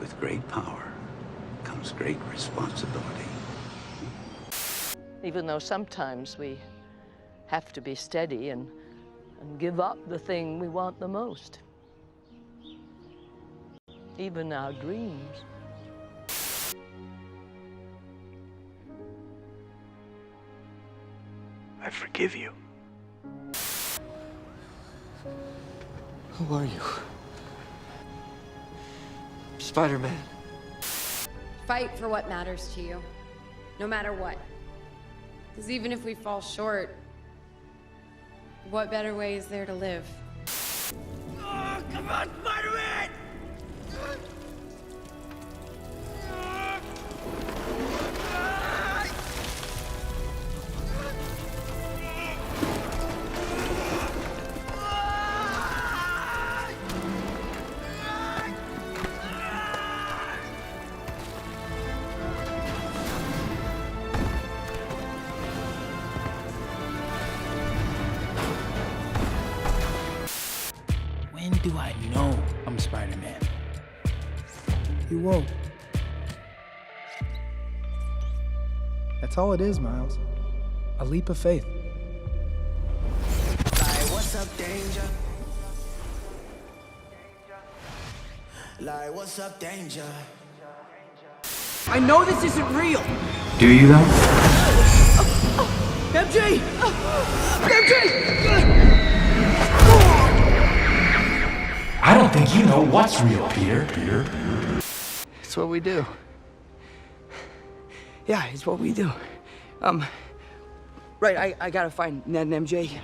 With great power comes great responsibility. Even though sometimes we have to be steady and give up the thing we want the most. Even our dreams. I forgive you. Who are you? Spider-Man. Fight for what matters to you, no matter what. Because even if we fall short, what better way is there to live? Oh, come on, Spider-Man! When do I know I'm Spider-Man? You won't. That's all it is, Miles. A leap of faith. Like, what's up, danger? Like, what's up, danger? I know this isn't real! Do you though? MJ! MJ! I don't think you know what's real, Peter. It's what we do. Yeah, it's what we do. Right, I gotta find Ned and MJ.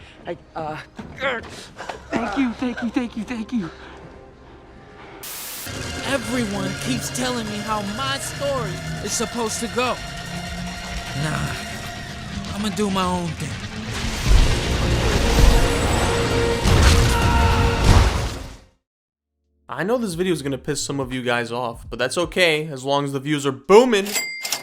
Thank you. Everyone keeps telling me how my story is supposed to go. Nah, I'm gonna do my own thing. I know this video is going to piss some of you guys off, but that's okay as long as the views are booming.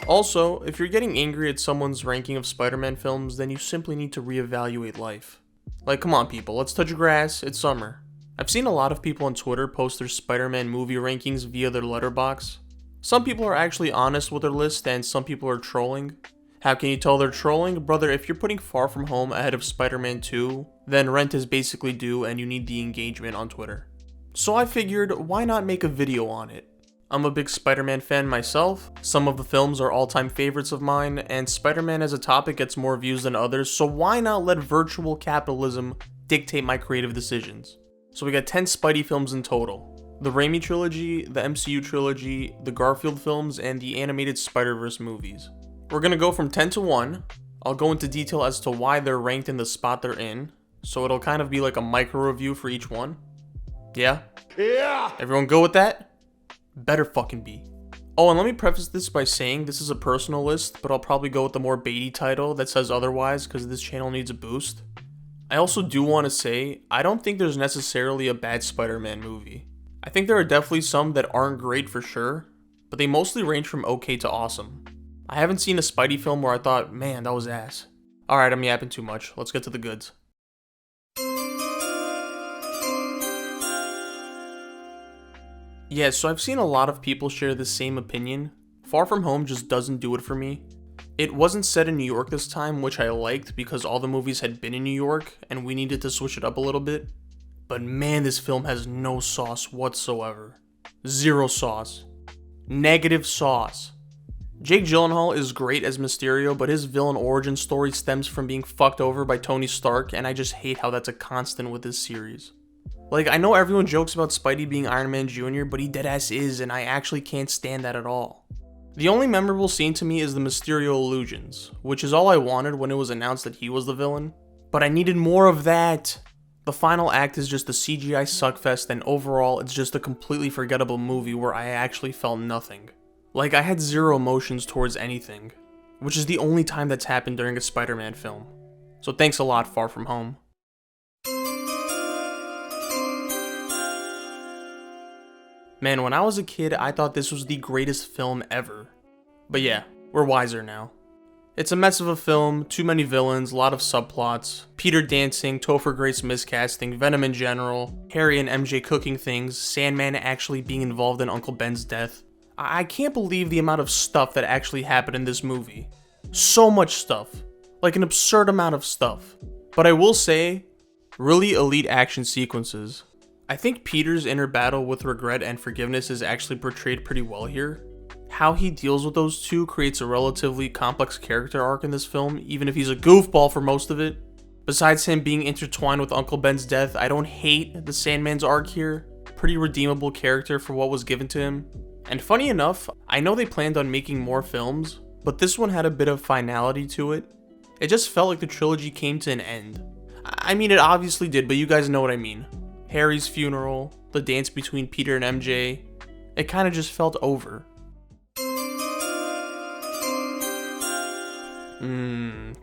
Also, if you're getting angry at someone's ranking of Spider-Man films, then you simply need to reevaluate life. Like, come on people, let's touch grass, it's summer. I've seen a lot of people on Twitter post their Spider-Man movie rankings via their letterbox. Some people are actually honest with their list and some people are trolling. How can you tell they're trolling? Brother, if you're putting Far From Home ahead of Spider-Man 2, then rent is basically due and you need the engagement on Twitter. So I figured, why not make a video on it? I'm a big Spider-Man fan myself, some of the films are all-time favorites of mine, and Spider-Man as a topic gets more views than others, so why not let virtual capitalism dictate my creative decisions? So we got 10 Spidey films in total. The Raimi trilogy, the MCU trilogy, the Garfield films, and the animated Spider-Verse movies. We're gonna go from 10 to 1, I'll go into detail as to why they're ranked in the spot they're in, so it'll kind of be like a micro review for each one. Yeah? Yeah! Everyone go with that? Better fucking be. Oh, and let me preface this by saying this is a personal list, but I'll probably go with the more baity title that says otherwise because this channel needs a boost. I also do want to say, I don't think there's necessarily a bad Spider-Man movie. I think there are definitely some that aren't great for sure, but they mostly range from okay to awesome. I haven't seen a Spidey film where I thought, man, that was ass. Alright, I'm yapping too much. Let's get to the goods. Yeah, so I've seen a lot of people share the same opinion. Far From Home just doesn't do it for me. It wasn't set in New York this time, which I liked because all the movies had been in New York and we needed to switch it up a little bit. But man, this film has no sauce whatsoever. Zero sauce. Negative sauce. Jake Gyllenhaal is great as Mysterio, but his villain origin story stems from being fucked over by Tony Stark, and I just hate how that's a constant with this series. Like, I know everyone jokes about Spidey being Iron Man Jr., but he deadass is, and I actually can't stand that at all. The only memorable scene to me is the Mysterio illusions, which is all I wanted when it was announced that he was the villain. But I needed more of that! The final act is just a CGI suckfest, and overall, it's just a completely forgettable movie where I actually felt nothing. Like, I had zero emotions towards anything, which is the only time that's happened during a Spider-Man film. So thanks a lot, Far From Home. Man, when I was a kid, I thought this was the greatest film ever. But yeah, we're wiser now. It's a mess of a film, too many villains, a lot of subplots, Peter dancing, Topher Grace miscasting, Venom in general, Harry and MJ cooking things, Sandman actually being involved in Uncle Ben's death. I can't believe the amount of stuff that actually happened in this movie. So much stuff. Like an absurd amount of stuff. But I will say, really elite action sequences. I think Peter's inner battle with regret and forgiveness is actually portrayed pretty well here. How he deals with those two creates a relatively complex character arc in this film, even if he's a goofball for most of it. Besides him being intertwined with Uncle Ben's death, I don't hate the Sandman's arc here. Pretty redeemable character for what was given to him. And funny enough, I know they planned on making more films, but this one had a bit of finality to it. It just felt like the trilogy came to an end. I mean, it obviously did, but you guys know what I mean. Harry's funeral, the dance between Peter and MJ, it kind of just felt over.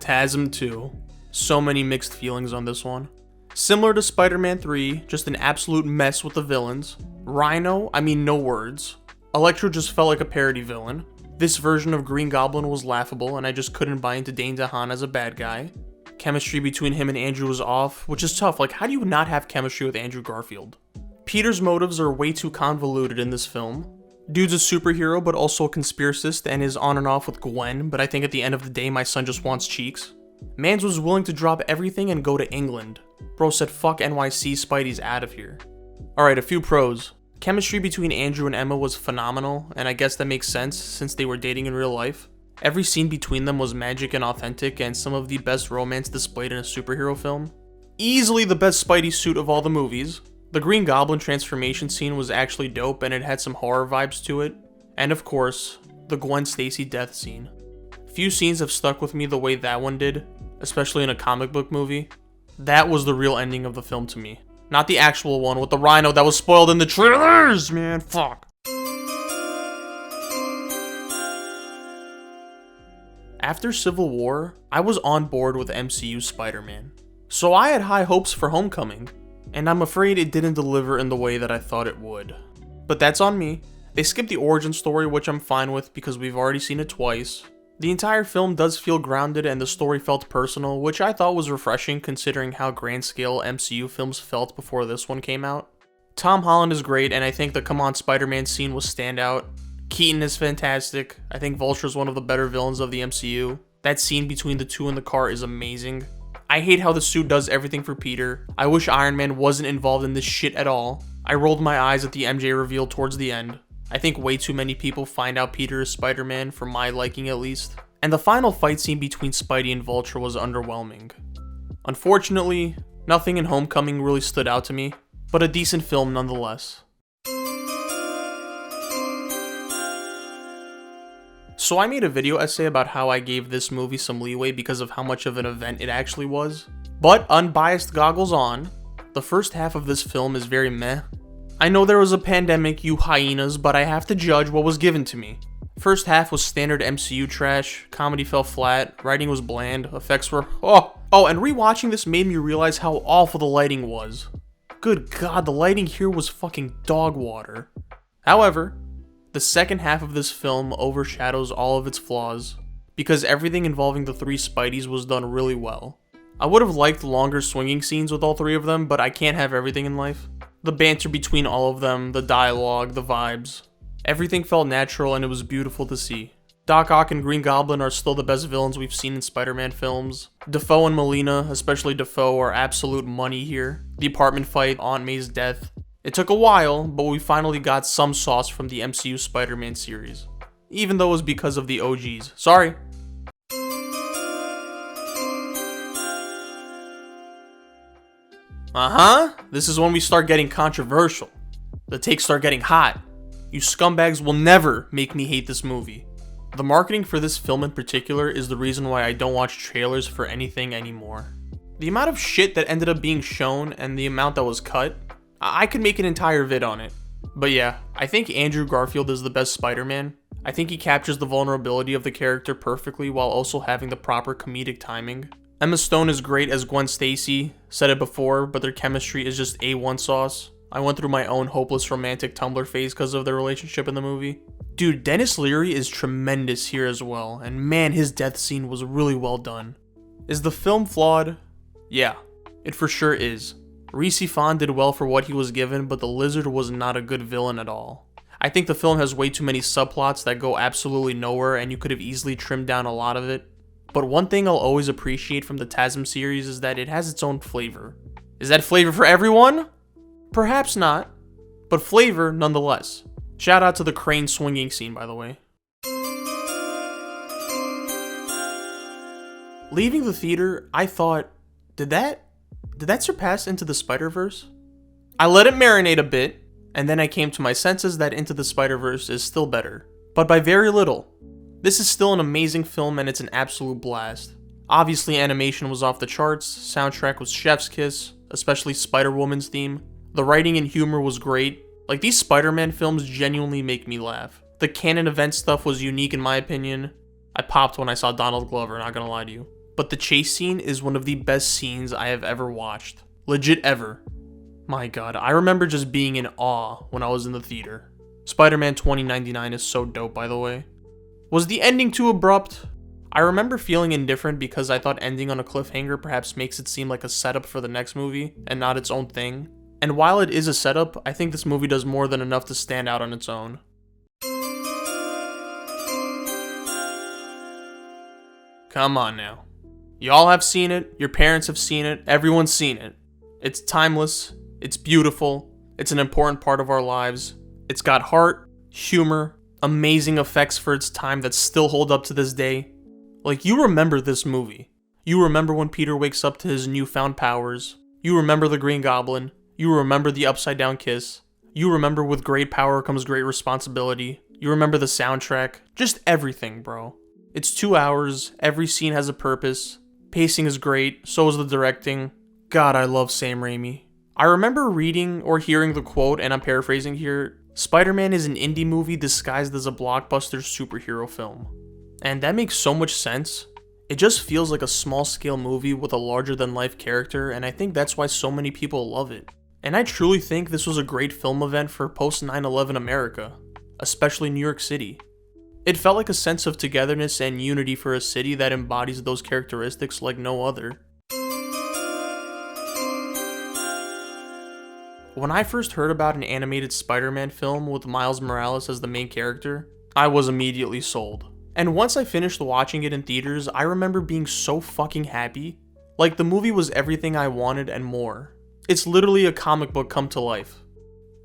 TASM 2. So many mixed feelings on this one. Similar to Spider-Man 3, just an absolute mess with the villains. Rhino, I mean no words. Electro just felt like a parody villain. This version of Green Goblin was laughable and I just couldn't buy into Dane DeHaan as a bad guy. Chemistry between him and Andrew was off, which is tough. Like, how do you not have chemistry with Andrew Garfield? Peter's motives are way too convoluted in this film. Dude's a superhero, but also a conspiracist and is on and off with Gwen, but I think at the end of the day, my son just wants cheeks. Mans was willing to drop everything and go to England. Bro said, fuck NYC, Spidey's out of here. Alright, a few pros. Chemistry between Andrew and Emma was phenomenal, and I guess that makes sense since they were dating in real life. Every scene between them was magic and authentic, and some of the best romance displayed in a superhero film. Easily the best Spidey suit of all the movies. The Green Goblin transformation scene was actually dope and it had some horror vibes to it. And of course, the Gwen Stacy death scene. Few scenes have stuck with me the way that one did, especially in a comic book movie. That was the real ending of the film to me. Not the actual one with the rhino that was spoiled in the trailers, man, fuck. After Civil War, I was on board with MCU Spider-Man. So I had high hopes for Homecoming, and I'm afraid it didn't deliver in the way that I thought it would. But that's on me. They skipped the origin story, which I'm fine with because we've already seen it twice. The entire film does feel grounded and the story felt personal, which I thought was refreshing considering how grand scale MCU films felt before this one came out. Tom Holland is great, and I think the Come On Spider-Man scene was standout. Keaton is fantastic. I think Vulture is one of the better villains of the MCU. That scene between the two in the car is amazing. I hate how the suit does everything for Peter. I wish Iron Man wasn't involved in this shit at all. I rolled my eyes at the MJ reveal towards the end. I think way too many people find out Peter is Spider-Man, for my liking at least. And the final fight scene between Spidey and Vulture was underwhelming. Unfortunately, nothing in Homecoming really stood out to me, but a decent film nonetheless. So I made a video essay about how I gave this movie some leeway because of how much of an event it actually was. But unbiased goggles on, the first half of this film is very meh. I know there was a pandemic, you hyenas, but I have to judge what was given to me. First half was standard MCU trash, comedy fell flat, writing was bland, effects were oh, and rewatching this made me realize how awful the lighting was. Good god, the lighting here was fucking dog water. However, the second half of this film overshadows all of its flaws, because everything involving the three Spideys was done really well. I would have liked longer swinging scenes with all three of them, but I can't have everything in life. The banter between all of them, the dialogue, the vibes. Everything felt natural and it was beautiful to see. Doc Ock and Green Goblin are still the best villains we've seen in Spider-Man films. Dafoe and Molina, especially Dafoe, are absolute money here. The apartment fight, Aunt May's death. It took a while, but we finally got some sauce from the MCU Spider-Man series. Even though it was because of the OGs. Sorry. This is when we start getting controversial. The takes start getting hot. You scumbags will never make me hate this movie. The marketing for this film in particular is the reason why I don't watch trailers for anything anymore. The amount of shit that ended up being shown and the amount that was cut, I could make an entire vid on it. But yeah, I think Andrew Garfield is the best Spider-Man. I think he captures the vulnerability of the character perfectly while also having the proper comedic timing. Emma Stone is great as Gwen Stacy, said it before, but their chemistry is just A1 sauce. I went through my own hopeless romantic Tumblr phase because of their relationship in the movie. Dude, Dennis Leary is tremendous here as well, and man, his death scene was really well done. Is the film flawed? Yeah, it for sure is. Rhys Ifan did well for what he was given, but the Lizard was not a good villain at all. I think the film has way too many subplots that go absolutely nowhere, and you could have easily trimmed down a lot of it. But one thing I'll always appreciate from the TASM series is that it has its own flavor. Is that flavor for everyone? Perhaps not, but flavor nonetheless. Shout out to the crane swinging scene, by the way. Leaving the theater, I thought, did that surpass Into the Spider-Verse? I let it marinate a bit, and then I came to my senses that Into the Spider-Verse is still better, but by very little. This is still an amazing film and it's an absolute blast. Obviously animation was off the charts, soundtrack was chef's kiss, especially Spider-Woman's theme. The writing and humor was great. Like, these Spider-Man films genuinely make me laugh. The canon event stuff was unique in my opinion. I popped when I saw Donald Glover, not gonna lie to you. But the chase scene is one of the best scenes I have ever watched. Legit ever. My god, I remember just being in awe when I was in the theater. Spider-Man 2099 is so dope, by the way. Was the ending too abrupt? I remember feeling indifferent because I thought ending on a cliffhanger perhaps makes it seem like a setup for the next movie and not its own thing. And while it is a setup, I think this movie does more than enough to stand out on its own. Come on now. Y'all have seen it, your parents have seen it, everyone's seen it. It's timeless, it's beautiful, it's an important part of our lives. It's got heart, humor, amazing effects for its time that still hold up to this day. Like, you remember this movie. You remember when Peter wakes up to his newfound powers. You remember the Green Goblin. You remember the upside down kiss. You remember with great power comes great responsibility. You remember the soundtrack. Just everything, bro. It's 2 hours, every scene has a purpose. Pacing is great, so is the directing. God, I love Sam Raimi. I remember reading or hearing the quote, and I'm paraphrasing here, Spider-Man is an indie movie disguised as a blockbuster superhero film. And that makes so much sense. It just feels like a small-scale movie with a larger-than-life character, and I think that's why so many people love it. And I truly think this was a great film event for post-9/11 America, especially New York City. It felt like a sense of togetherness and unity for a city that embodies those characteristics like no other. When I first heard about an animated Spider-Man film with Miles Morales as the main character, I was immediately sold. And once I finished watching it in theaters, I remember being so fucking happy. Like, the movie was everything I wanted and more. It's literally a comic book come to life.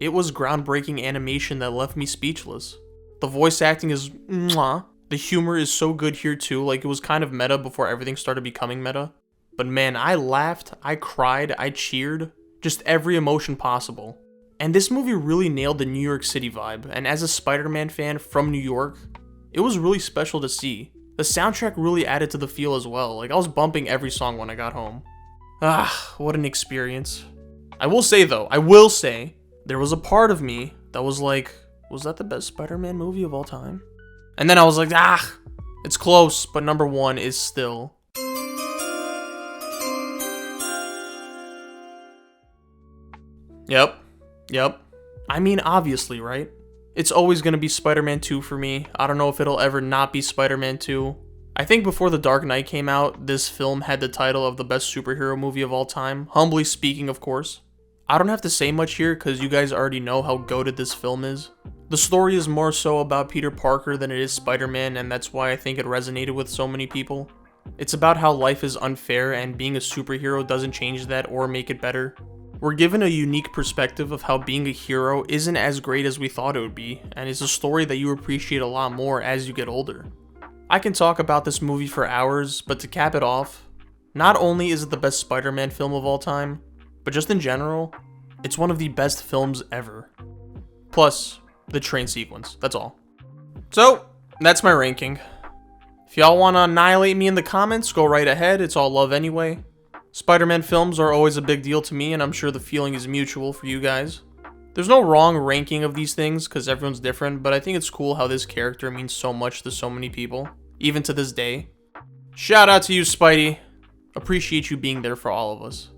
It was groundbreaking animation that left me speechless. The voice acting is mwah. The humor is so good here too, like it was kind of meta before everything started becoming meta. But man, I laughed, I cried, I cheered. Just every emotion possible. And this movie really nailed the New York City vibe, and as a Spider-Man fan from New York, it was really special to see. The soundtrack really added to the feel as well, like I was bumping every song when I got home. Ah, what an experience. I will say, there was a part of me that was like, was that the best Spider-Man movie of all time? And then I was like, it's close, but number one is still... Yep. I mean, obviously, right? It's always gonna be Spider-Man 2 for me. I don't know if it'll ever not be Spider-Man 2. I think before The Dark Knight came out, this film had the title of the best superhero movie of all time. Humbly speaking, of course. I don't have to say much here because you guys already know how goated this film is. The story is more so about Peter Parker than it is Spider-Man, and that's why I think it resonated with so many people. It's about how life is unfair and being a superhero doesn't change that or make it better. We're given a unique perspective of how being a hero isn't as great as we thought it would be, and it's a story that you appreciate a lot more as you get older. I can talk about this movie for hours, but to cap it off, not only is it the best Spider-Man film of all time, but just in general, it's one of the best films ever. Plus, the train sequence, that's all. So, that's my ranking. If y'all want to annihilate me in the comments, go right ahead, it's all love anyway. Spider-Man films are always a big deal to me, and I'm sure the feeling is mutual for you guys. There's no wrong ranking of these things, because everyone's different, but I think it's cool how this character means so much to so many people, even to this day. Shout out to you, Spidey. Appreciate you being there for all of us.